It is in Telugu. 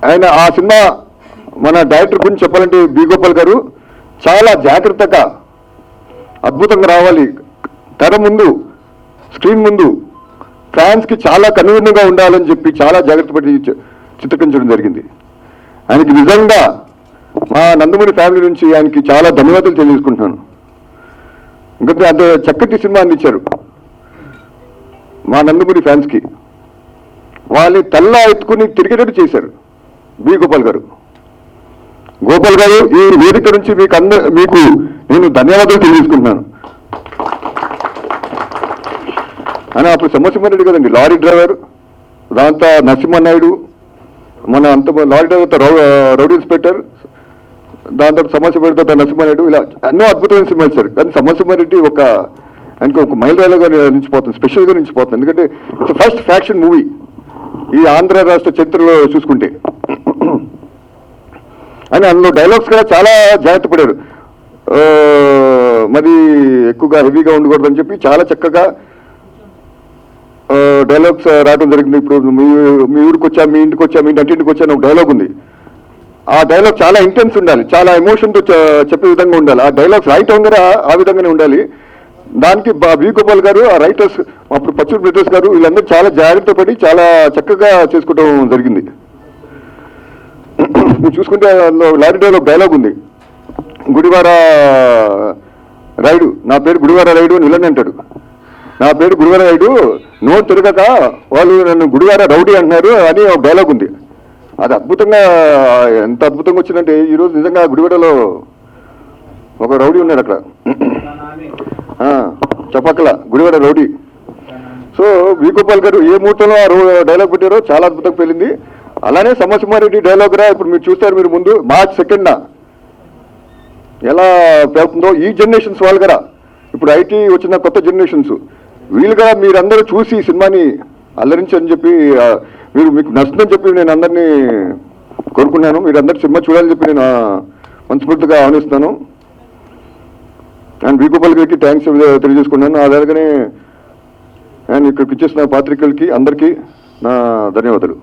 ఆయన ఆ సినిమా మన డైరెక్టర్ గురించి చెప్పాలంటే బి గోపాల్ గారు చాలా జాగ్రత్తగా అద్భుతంగా రావాలి, తెర ముందు స్క్రీన్ ముందు ఫ్యాన్స్కి చాలా కన్వీనియంగా ఉండాలని చెప్పి చాలా జాగ్రత్త పడి చిత్రీకరించడం జరిగింది. ఆయనకి నిజంగా మా నందమూరి ఫ్యామిలీ నుంచి ఆయనకి చాలా ధన్యవాదాలు తెలియజేసుకుంటున్నాను. ఎందుకంటే అంత చక్కటి సినిమా అందించారు మా నందమూరి ఫ్యాన్స్కి. వాళ్ళని తల్ల ఎత్తుకుని తిరిగేటట్టు చేశారు బి గోపాల్ గారు. గోపాల్ గారు, ఈ వేదిక నుంచి మీకు నేను ధన్యవాదాలు తెలియజేసుకుంటున్నాను. అని అప్పుడు సమరసింహారెడ్డి కదండి లారీ డ్రైవర్, దాంతో నరసింహనాయుడు, మన అంత లారీ డ్రైవర్తో రౌడీ ఇన్స్పెక్టర్, దాంతో సమరసింహారెడ్డితో నరసింహనాయుడు, ఇలా ఎన్నో అద్భుతమైన సినిమా ఇచ్చారు. కానీ సమరసింహారెడ్డి ఆయనకి ఒక మైలురాయిగా నిలిచిపోతుంది, స్పెషల్గా నిలిచిపోతుంది. ఎందుకంటే ఇట్స్ ఫస్ట్ ఫ్యాక్షన్ మూవీ ఈ ఆంధ్ర రాష్ట్ర చరిత్రలో చూసుకుంటే. అని అందులో డైలాగ్స్ కూడా చాలా జాగ్రత్త పడారు, మరి ఎక్కువగా హెవీగా ఉండకూడదని చెప్పి చాలా చక్కగా డైలాగ్స్ రావడం జరిగింది. ఇప్పుడు మీ ఊరికి వచ్చా, మీ ఇంటికి వచ్చా, మీ ఇంటికి వచ్చా అని ఒక డైలాగ్ ఉంది. ఆ డైలాగ్ చాలా ఇంటెన్స్ ఉండాలి, చాలా ఎమోషన్తో చెప్పే విధంగా ఉండాలి. ఆ డైలాగ్స్ రైట్ అవ్వగా ఆ విధంగానే ఉండాలి. దానికి బి గోపాల్ గారు, ఆ రైటర్స్ అప్పుడు పచ్చూరు బ్రదర్స్ గారు, వీళ్ళందరూ చాలా జాగ్రత్త పడి చాలా చక్కగా చేసుకోవడం జరిగింది. మీరు చూసుకుంటే లారీ డైలాగ్ డైలాగ్ ఉంది, గుడివార రైడు, నా పేరు గుడివార రైడు అని విలన్ అంటాడు. నా పేరు గుడివార రైడు, నోరు తిరగక వాళ్ళు నన్ను గుడివార రౌడీ అంటున్నారు అని ఒక డైలాగ్ ఉంది. అది అద్భుతంగా, ఎంత అద్భుతంగా వచ్చిందంటే ఈరోజు నిజంగా గుడివాడలో ఒక రౌడీ ఉన్నాడు అక్కడ, చెప్పక్కల Gudivada rowdy. So we Gopal గారు ఏ ముహూర్తంలో ఆ డైలాగ్ పెట్టారో చాలా అద్భుతంగా పెళ్ళింది. అలానే సమరసింహారెడ్డి డైలాగ్ రా ఇప్పుడు మీరు చూస్తారు, మీరు ముందు మార్చ్ 2న ఎలా పేలుతుందో ఈ జనరేషన్స్ వాళ్ళు కూడా, ఇప్పుడు ఐటీ వచ్చిన కొత్త జనరేషన్స్ వీళ్ళుగా మీరందరూ చూసి ఈ సినిమాని అల్లరించని చెప్పి, మీకు నచ్చుతుందని చెప్పి నేను అందరినీ కోరుకున్నాను. మీరు అందరు సినిమా చూడాలని చెప్పి నేను మనస్ఫూర్తిగా ఆహ్వానిస్తున్నాను. అండ్ వి గోపాల్ గారికి థ్యాంక్స్ తెలియజేసుకున్నాను. అలాగనే అండ్ ఇక్కడికి ఇచ్చేసిన పాత్రికలకి అందరికీ నా ధన్యవాదాలు.